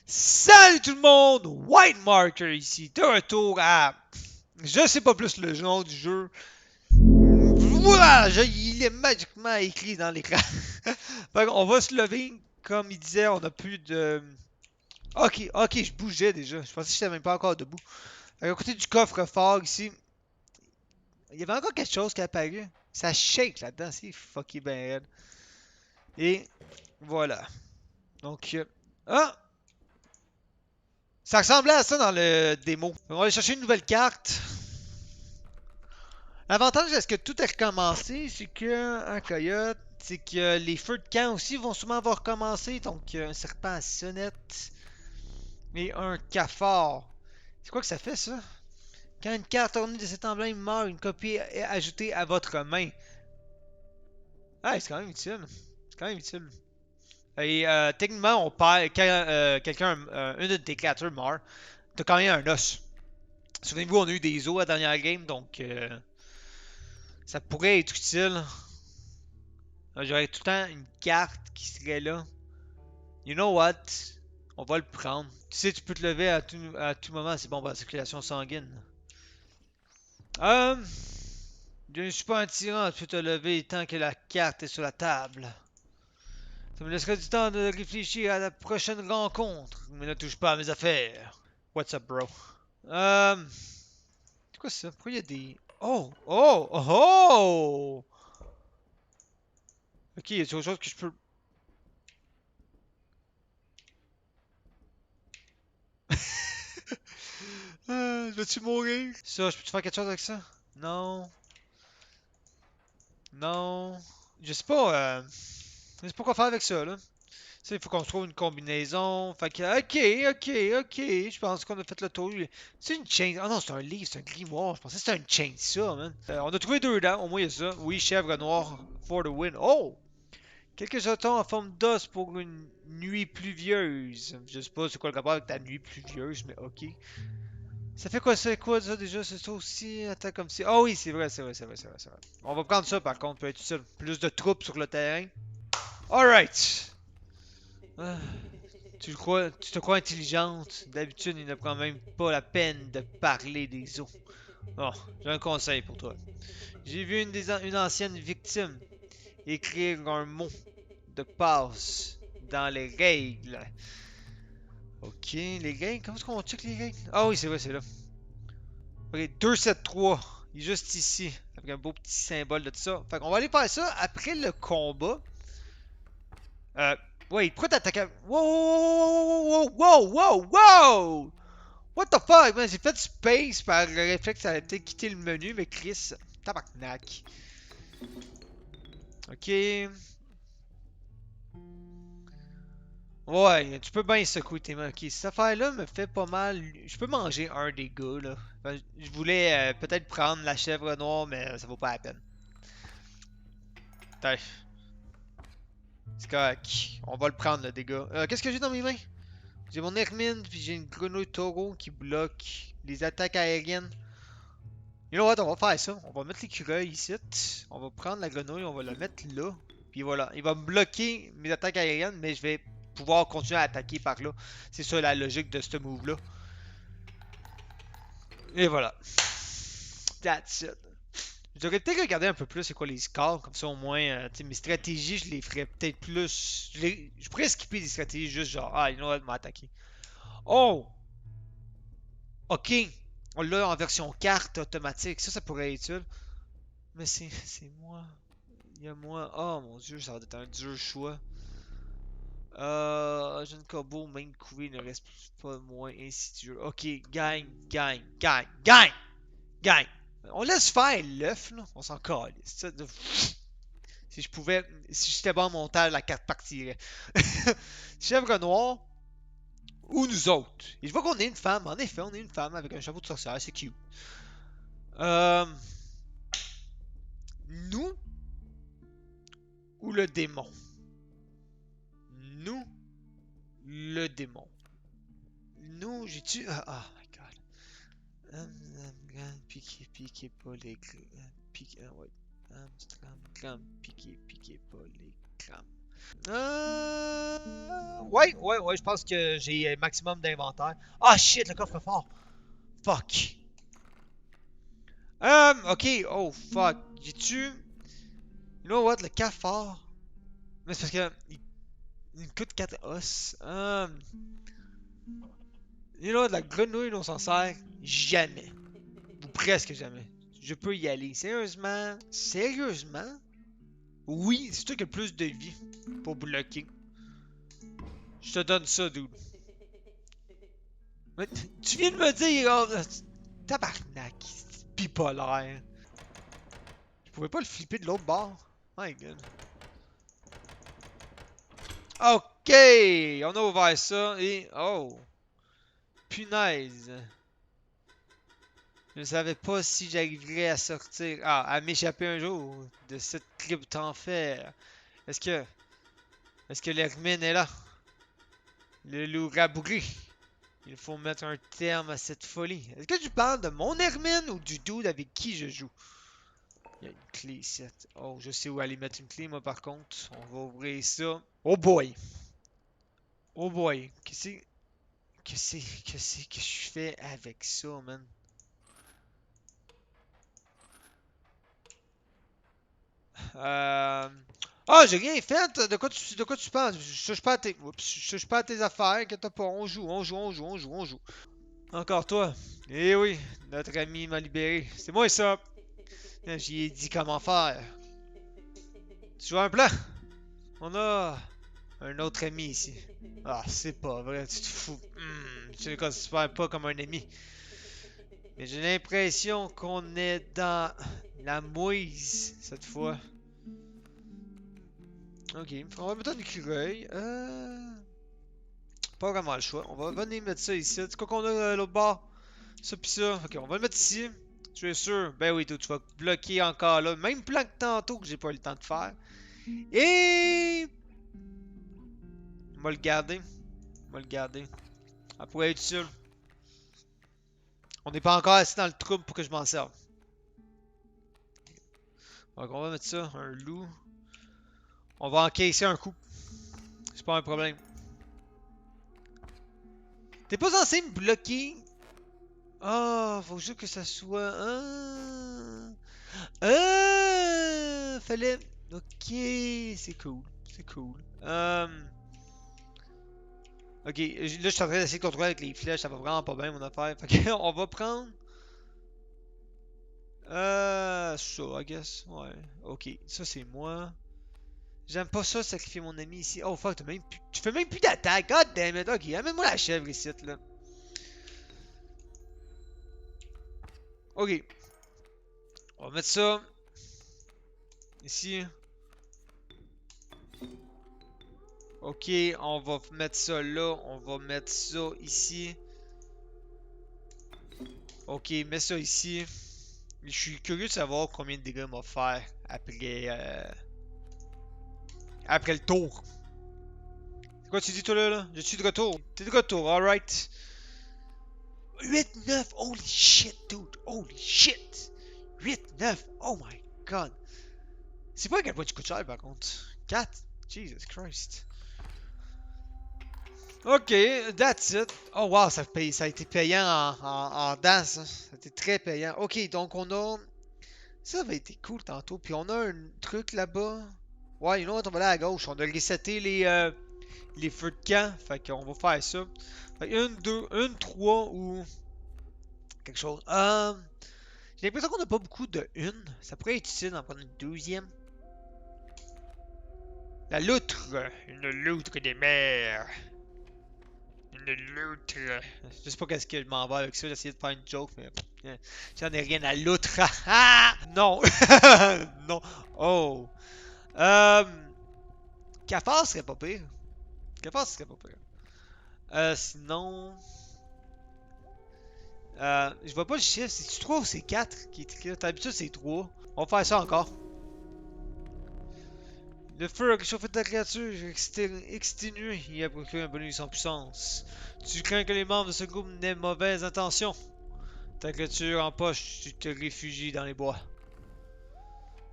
Salut tout le monde! White Marker ici, de retour à... Je sais pas plus le nom du jeu. Voilà, il est magiquement écrit dans l'écran. On va se lever, comme il disait, on a plus de... Ok, je bougeais déjà. Je pensais que j'étais même pas encore debout. À côté du coffre-fort ici, il y avait encore quelque chose qui est apparu. Ça shake là-dedans, c'est fucky ben raide. Et voilà. Donc, ah! Ça ressemblait à ça dans le démo. On va aller chercher une nouvelle carte. L'avantage est-ce que tout est recommencé, c'est que un coyote, c'est que les feux de camp aussi vont sûrement avoir recommencé. Donc un serpent à sonnette et un cafard. C'est quoi que ça fait ça? Quand une carte ornée de cet emblème meurt, une copie est ajoutée à votre main. Ah, c'est quand même utile. C'est quand même utile. Et techniquement, on perd quand quelqu'un, une de tes créatures meurt, t'as quand même un os. Souvenez-vous, on a eu des os à la dernière game, donc ça pourrait être utile. J'aurais tout le temps une carte qui serait là. You know what? On va le prendre. Tu sais, tu peux te lever à tout moment. C'est bon pour la circulation sanguine. Euh, je ne suis pas un tyran. Tu peux te lever tant que la carte est sur la table. Ça me laissera du temps de réfléchir à la prochaine rencontre. Mais ne touche pas à mes affaires. What's up, bro? C'est quoi ça? Pourquoi il y a des... Oh! Oh! Oh! Oh! Ok, il y a autre chose que je peux... Je vais-tu mourir? Ça, je peux-tu faire quelque chose avec ça? Non. Non. Je sais pas. Je sais pas quoi faire avec ça, là. Tu sais, il faut qu'on trouve une combinaison. Fait que, ok. Je pense qu'on a fait le tour. C'est une chain. Ah non, c'est un livre, c'est un grimoire. Je pensais que c'était une chain, ça, man. On a trouvé deux dents, au moins il y a ça. Oui, chèvre noire for the win. Oh! Quelques jetons en forme d'os pour une nuit pluvieuse. Je sais pas c'est quoi le rapport avec ta nuit pluvieuse, mais ok. Ça fait quoi, c'est quoi ça déjà? C'est ça aussi, attaque comme si. Ah oui, c'est vrai. On va prendre ça par contre, peut être utile. Plus de troupes sur le terrain. Alright. Ah, tu te crois intelligente. D'habitude, il ne prend même pas la peine de parler des os. Bon, j'ai un conseil pour toi. J'ai vu une ancienne victime écrire un mot de passe dans les règles. Ok, les règles, comment est-ce qu'on check les règles? Ah oui, c'est vrai, c'est là. Ok, 2-7-3. Il est juste ici. Avec un beau petit symbole de tout ça. Fait qu'on va aller faire ça après le combat. Euh. Wait, pourquoi t'attaques? Wow! What the fuck, man? J'ai fait space par le réflexe, ça a peut-être quitté le menu, mais Chris. Tabarnak. Ok. Ouais, tu peux bien secouer tes mains. Ok, cette affaire-là me fait pas mal. Je peux manger un des gars, là. Je voulais peut-être prendre la chèvre noire, mais ça vaut pas la peine. Putain, c'est correct. On va le prendre, le dégât. Qu'est-ce que j'ai dans mes mains? J'ai mon Hermine, puis j'ai une grenouille taureau qui bloque les attaques aériennes. You know what, on va faire ça. On va mettre l'écureuil ici. On va prendre la grenouille, on va la mettre là. Puis voilà, il va me bloquer mes attaques aériennes, mais je vais pouvoir continuer à attaquer par là. C'est ça la logique de ce move-là. Et voilà. That's it. J'aurais peut-être regardé un peu plus c'est quoi les scores, comme ça au moins, mes stratégies, je les ferais peut-être plus. Je pourrais skipper des stratégies juste genre, ah, you know what, m'attaquer. Oh! Ok! On l'a en version carte automatique, ça pourrait être utile. Mais c'est moi. Il y a moi. Oh mon dieu, ça va être un dur choix. Jeune Kobo, même couvé, ne reste pas moins insidieux. Ok, gagne! On laisse faire l'œuf, là. On s'en calisse. Si je pouvais. Si j'étais bon en montage, la carte partirait. Chèvre noire ou nous autres. Et je vois qu'on est une femme. En effet, on est une femme avec un chapeau de sorcière. C'est cute. Euh, nous ou le démon? Nous, le démon. Nous, j'ai-tu. My god. Piquez pas les crânes. Ouais. Piquez pas les crânes. Ouais, je pense que j'ai un maximum d'inventaire. Ah shit, le coffre fort. Fuck. Ok, oh fuck. J'ai-tu. You know what, le cafard. Mais c'est parce que. Il me coûte 4 os. You know what, la grenouille, on s'en sert jamais. Ou presque jamais. Je peux y aller. Sérieusement? Sérieusement? Oui, c'est toi qui as le plus de vie pour bloquer. Je te donne ça, dude. Mais tu viens de me dire, oh, tabarnak, c'est bipolaire. Je pouvais pas le flipper de l'autre bord. My god. Ok, on a ouvert ça et oh, punaise. Je ne savais pas si j'arriverais à sortir, à m'échapper un jour de cette crypte en fer. Est-ce que, est-ce que l'Hermine est là? Le loup rabougri. Il faut mettre un terme à cette folie. Est-ce que tu parles de mon Hermine ou du dude avec qui je joue? Il y a une clé ici. Oh, je sais où aller mettre une clé, moi, par contre. On va ouvrir ça. Oh boy! Oh boy! Qu'est-ce que je fais avec ça, man? Euh... Ah, j'ai rien fait! De quoi tu penses? Je touche pas à tes... Oups, je touche pas à tes affaires, inquiète pas. On joue. Encore toi. Eh oui, notre ami m'a libéré. C'est moi ça! J'y ai dit comment faire. Tu vois un plan? On a un autre ami ici. Ah, c'est pas vrai, tu te fous. Tu le considères pas comme un ami. Mais j'ai l'impression qu'on est dans la mouise cette fois. Ok, on va mettre un écureuil. Pas vraiment le choix. On va venir mettre ça ici. C'est quoi qu'on a l'autre bord? Ça pis ça. Ok, on va le mettre ici. Tu es sûr? Ben oui, toi, tu vas bloquer encore là. Même plan que tantôt que j'ai pas eu le temps de faire. Et... On va le garder. On va le garder. Ça pourrait être utile. On n'est pas encore assez dans le trouble pour que je m'en serve. Donc on va mettre ça, un loup. On va encaisser un coup. C'est pas un problème. T'es pas censé me bloquer? Ah, faut juste que ça soit... fallait... Ok, c'est cool. C'est cool. Ok, là je suis en train d'essayer de contrôler avec les flèches, ça va vraiment pas bien mon affaire. Fait que on va prendre... ça, I guess. Ouais, ok, ça c'est moi. J'aime pas ça, sacrifier mon ami ici. Oh fuck, tu fais même plus d'attaque. God damn it. Ok, amène-moi la chèvre ici, là. Ok. On va mettre ça ici. Ok, on va mettre ça là. On va mettre ça ici. Ok, mets ça ici. Je suis curieux de savoir combien de dégâts il va faire après le tour. C'est quoi tu dis toi là? Je suis de retour. T'es de retour, alright. 8-9, holy shit, dude. Holy shit. 8-9, oh my god. C'est pas à quel point tu coûtes cher par contre. 4? Jesus Christ. Ok, that's it. Oh wow, ça a été payant en danse. Ça a été très payant. Ok, donc on a... Ça avait été cool tantôt. Puis on a un truc là-bas. Ouais, you know what, on va aller à gauche. On a reseté les feux de camp. Fait qu'on va faire ça. Fait une, deux, une, trois ou quelque chose. J'ai l'impression qu'on n'a pas beaucoup de une. Ça pourrait être utile d'en prendre une deuxième. La loutre. Une loutre des mers. Une loutre. Je sais pas qu'est-ce que je m'en vais avec ça. J'ai essayé de faire une joke, mais j'en ai rien à loutre. Non. Non. Oh. Cafard serait pas pire. Cafard serait pas pire. Sinon. Je vois pas le chiffre. C'est-tu 3 ou c'est 4 qui est écrit là? D'habitude, c'est 3. On va faire ça encore. Le feu a réchauffé ta créature, exténué et a procuré un bonus en puissance. Tu crains que les membres de ce groupe n'aient mauvaises intentions. Ta créature en poche, tu te réfugies dans les bois.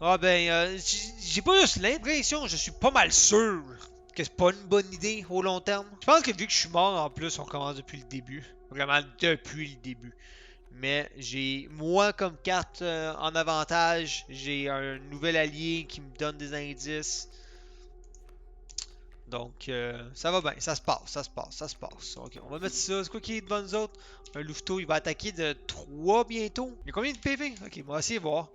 Ah ben, j'ai pas juste l'impression, je suis pas mal sûr que c'est pas une bonne idée au long terme. Je pense que vu que je suis mort en plus, on commence depuis le début. Vraiment depuis le début. Mais j'ai, moi comme carte en avantage, j'ai un nouvel allié qui me donne des indices. Donc, ça va bien, ça se passe, ça se passe, ça se passe. Ok, on va mettre ça. C'est quoi qui est devant nous autres? Un louveteau, il va attaquer de 3 bientôt. Il y a combien de PV? Ok, on va essayer de voir.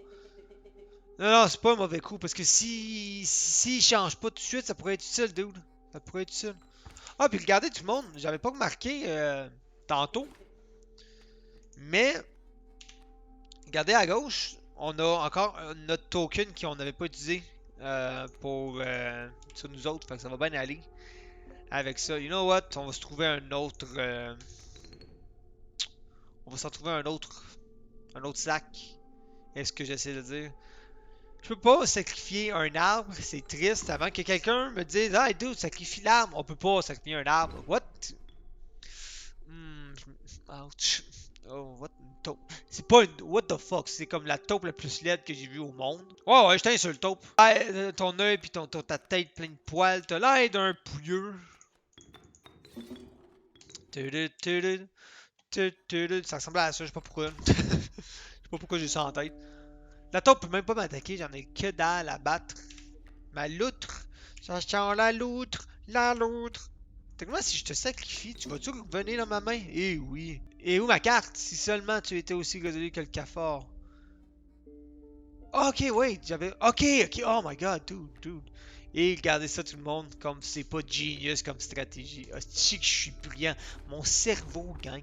Non, non, c'est pas un mauvais coup, parce que si change pas tout de suite, ça pourrait être utile, dude. Ça pourrait être utile. Ah, puis regardez tout le monde, j'avais pas remarqué tantôt. Mais, regardez à gauche, on a encore notre token qu'on n'avait pas utilisé pour sur nous autres, fait que ça va bien aller. Avec ça, you know what? On va se trouver un autre. On va s'en trouver un autre. Un autre sac. Est-ce que j'essaie de dire? Je peux pas sacrifier un arbre, c'est triste, avant que quelqu'un me dise ah, dude, sacrifie l'arbre. On peut pas sacrifier un arbre. What? Hmm, ouch. Oh, what une taupe. C'est pas une. What the fuck? C'est comme la taupe la plus laide que j'ai vue au monde. Ouais, ouais, je t'aime sur le taupe. Ah, ton œil pis ta tête pleine de poils, t'as l'air d'un pouilleux. Ça ressemble à ça, je sais pas pourquoi. Je sais pas pourquoi j'ai ça en tête. La taupe peut même pas m'attaquer, j'en ai que dalle à battre. Ma loutre. Ça sent la loutre, la loutre. Techniquement, si je te sacrifie, tu vas-tu revenir dans ma main? Eh oui. Et où ma carte? Si seulement tu étais aussi résolu que le cafard. Ok, wait, j'avais. Ok, ok, oh my god, dude. Et regardez ça tout le monde, comme c'est pas genius comme stratégie. Hostie que je suis brillant. Mon cerveau, gang,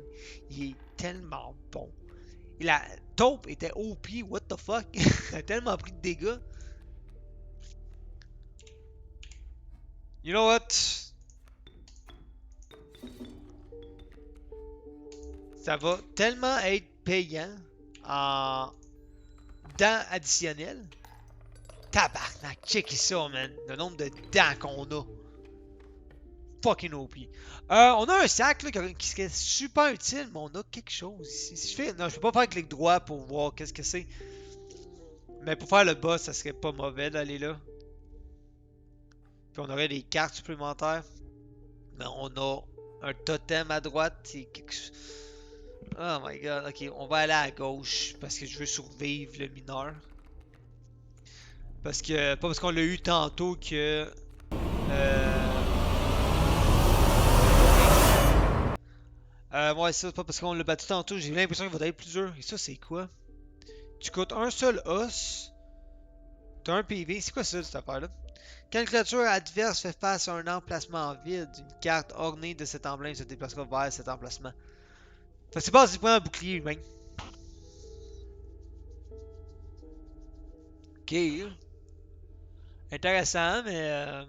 il est tellement bon. Et la taupe était OP, what the fuck? Elle a tellement pris de dégâts. You know what? Ça va tellement être payant en dents additionnelles. Tabarnak, check ça, man. Le nombre de dents qu'on a. Fucking OP. On a un sac là, qui serait super utile, mais on a quelque chose ici. Si je fais. Non, je peux pas faire clic droit pour voir qu'est-ce que c'est. Mais pour faire le boss, ça serait pas mauvais d'aller là. Puis on aurait des cartes supplémentaires. Mais on a un totem à droite. C'est quelque chose. Oh my god. Ok, on va aller à gauche parce que je veux survivre le mineur. Parce que. Pas parce qu'on l'a eu tantôt que. Ouais, ça, c'est pas parce qu'on l'a battu tantôt. J'ai l'impression qu'il va être plus dur. Et ça, c'est quoi? Tu coûtes un seul os. T'as un PV. C'est quoi ça, cette affaire-là? Quand une créature adverse fait face à un emplacement vide, une carte ornée de cet emblème se déplacera vers cet emplacement. Fait que c'est pas si prend un bouclier humain. Ok. Intéressant, mais.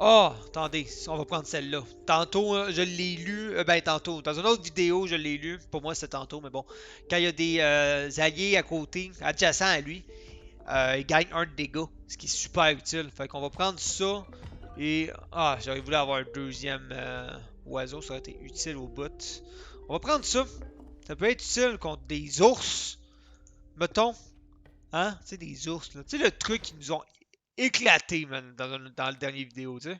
Oh, attendez, on va prendre celle-là. Tantôt, je l'ai lu. Ben, tantôt. Dans une autre vidéo, je l'ai lu. Pour moi, c'est tantôt, mais bon. Quand il y a des alliés à côté, adjacents à lui, il gagne un de dégâts. Ce qui est super utile. Fait qu'on va prendre ça. Et. Ah, j'aurais voulu avoir un deuxième oiseau. Ça aurait été utile au bout. On va prendre ça. Ça peut être utile contre des ours. Mettons. Hein? Tu sais, des ours, là. Tu sais, le truc qui nous ont éclaté, man, dans le dernier vidéo, tu sais.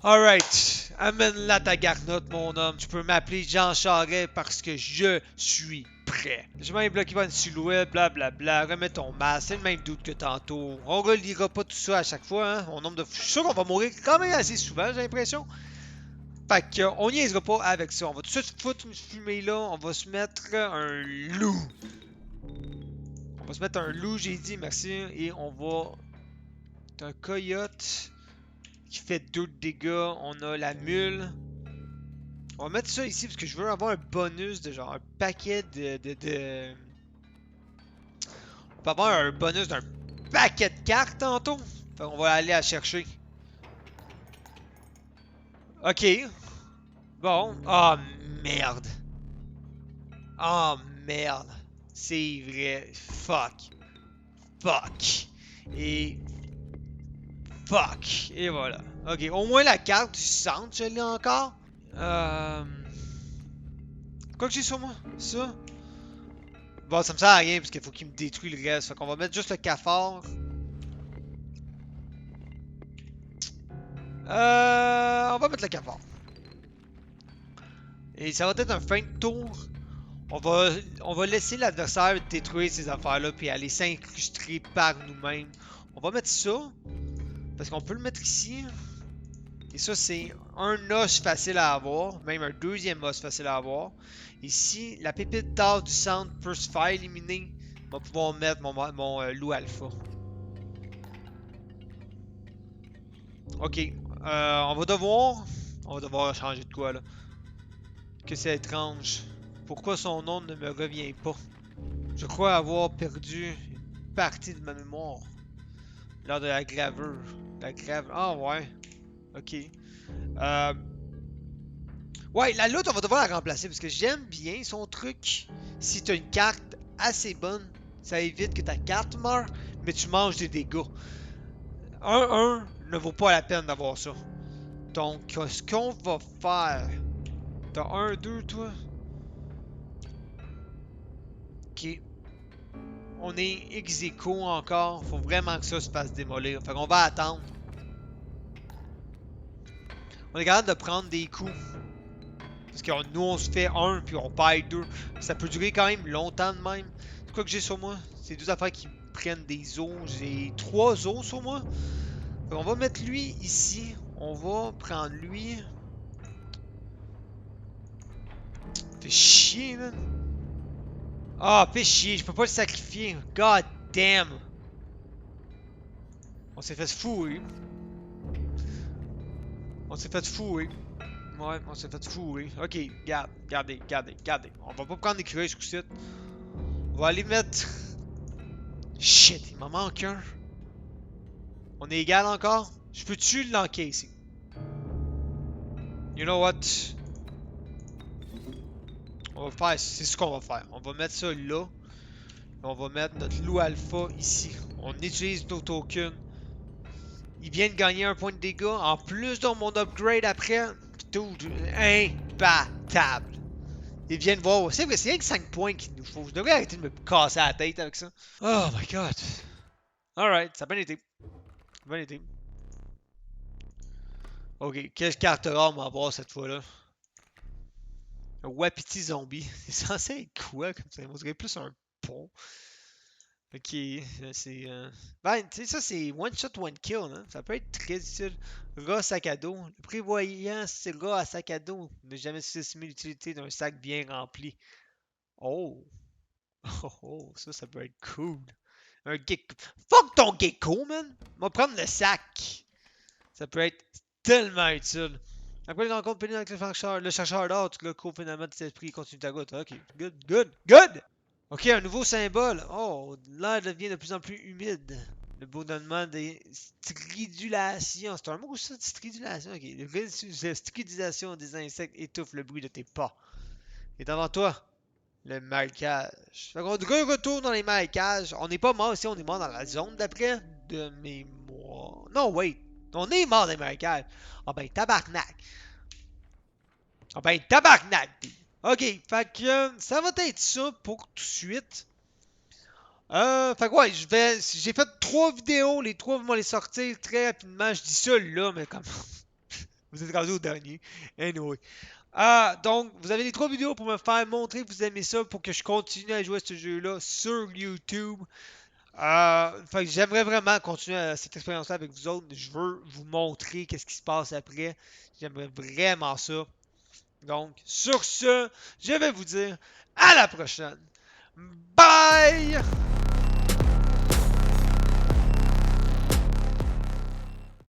Alright. Amène-la ta garnotte, mon homme. Tu peux m'appeler Jean Charest parce que je suis prêt. J'ai même bloqué par une silhouette, blablabla. Remets ton masque. C'est le même doute que tantôt. On relira pas tout ça à chaque fois, hein. Au nombre de. Je suis sûr qu'on va mourir quand même assez souvent, j'ai l'impression. Fait qu'on niaisera pas avec ça. On va tout de suite foutre une fumée là. On va se mettre un loup. On va se mettre un loup, j'ai dit, merci. Et on va. C'est un coyote qui fait 2 de dégâts. On a la mule. On va mettre ça ici parce que je veux avoir un bonus de genre un paquet de... On peut avoir un bonus d'un paquet de cartes tantôt. Fait qu'on va aller la chercher. Ok. Bon. Oh merde. Oh merde. C'est vrai. Fuck. Fuck. Et... Fuck. Et voilà. Ok. Au moins la carte du centre, je l'ai encore. Quoi que j'ai sur moi? Ça? Bon, ça me sert à rien parce qu'il faut qu'il me détruise le reste. Fait qu'on va mettre juste le cafard. On va mettre le cafard. Et ça va être un fin de tour. On va laisser l'adversaire détruire ces affaires-là puis aller s'incruster par nous-mêmes. On va mettre ça. Parce qu'on peut le mettre ici. Et ça, c'est un os facile à avoir. Même un deuxième os facile à avoir. Ici, la pépite d'or du centre peut se faire éliminer. On va pouvoir mettre mon loup alpha. Ok. On va devoir changer de quoi là. Que c'est étrange. Pourquoi son nom ne me revient pas? Je crois avoir perdu une partie de ma mémoire. Lors de la gravure. La gravure. Ah ouais. Ok. Euh... Ouais, la loot, on va devoir la remplacer parce que j'aime bien son truc. Si tu as une carte assez bonne, ça évite que ta carte meure, mais tu manges des dégâts. 1-1 ne vaut pas la peine d'avoir ça. Donc, ce qu'on va faire... T'as 1-2, toi? Ok. On est ex aequo encore. Faut vraiment que ça se fasse démolir. Fait qu'on va attendre. On est capable de prendre des coups. Parce que nous, on se fait 1 puis on perd 2. Ça peut durer quand même longtemps de même. C'est quoi que j'ai sur moi? C'est 2 affaires qui prennent des os. J'ai 3 os sur moi. Fait on va mettre lui ici. On va prendre lui. Fait chier, man. Ah, fait chier. Je peux pas le sacrifier. God damn. On s'est fait fouiller. On s'est fait fouiller. Ouais, on s'est fait fouiller. Ok, gardez. On va pas prendre l'écureuil ce coup-ci. On va aller mettre... Shit, il m'en manque un. On est égal encore? Je peux-tu l'encaisser? You know what? On va faire... C'est ce qu'on va faire. On va mettre ça là. On va mettre notre loup alpha ici. On utilise nos tokens. Il vient de gagner un point de dégâts. En plus de mon upgrade après. Dude, imbattable. Ils viennent voir. C'est vrai, c'est rien que 5 points qu'il nous faut. Je devrais arrêter de me casser la tête avec ça. Oh my god. Alright, ça a bien été. Bien été. Ok, quelle carte rare on va avoir cette fois-là? Un Wapiti zombie. C'est censé être quoi comme ça? On dirait plus un pont. Ok, c'est. Ben, tu sais, ça c'est one shot, one kill. Hein? Ça peut être très difficile. Rat sac à dos. Le prévoyant, c'est rat à sac à dos. Ne jamais sous-estimer l'utilité d'un sac bien rempli. Oh! Oh, ça peut être cool. Un gecko. Fuck ton gecko, man! On va prendre le sac. Ça peut être tellement utile. Après les rencontres pénibles avec le chercheur d'or, tu le cours finalement de cet esprit et continue ta goutte. Ok, good! Ok, un nouveau symbole. Oh, l'air devient de plus en plus humide. Le bourdonnement des stridulations. C'est un mot ça, stridulation? Ok. La stridulation des insectes étouffe le bruit de tes pas. Et devant toi, le marécage. Fait qu'on retourne dans les marécages. On n'est pas mort ici, on est mort dans la zone d'après de mémoire. Non, wait. On est mort dans les marécages. Ah ben, tabarnak. Ah ben, tabarnak. Ok, fait que ça va être ça pour tout de suite. Fait que ouais, j'ai fait 3 vidéos. Les 3 vont les sortir très rapidement. Je dis ça là, mais comme vous êtes rendu au dernier. Anyway. Donc, vous avez les 3 vidéos pour me faire montrer que vous aimez ça pour que je continue à jouer à ce jeu-là sur YouTube. Fait que j'aimerais vraiment continuer cette expérience-là avec vous autres. Je veux vous montrer qu'est-ce qui se passe après. J'aimerais vraiment ça. Donc, sur ce, je vais vous dire à la prochaine. Bye!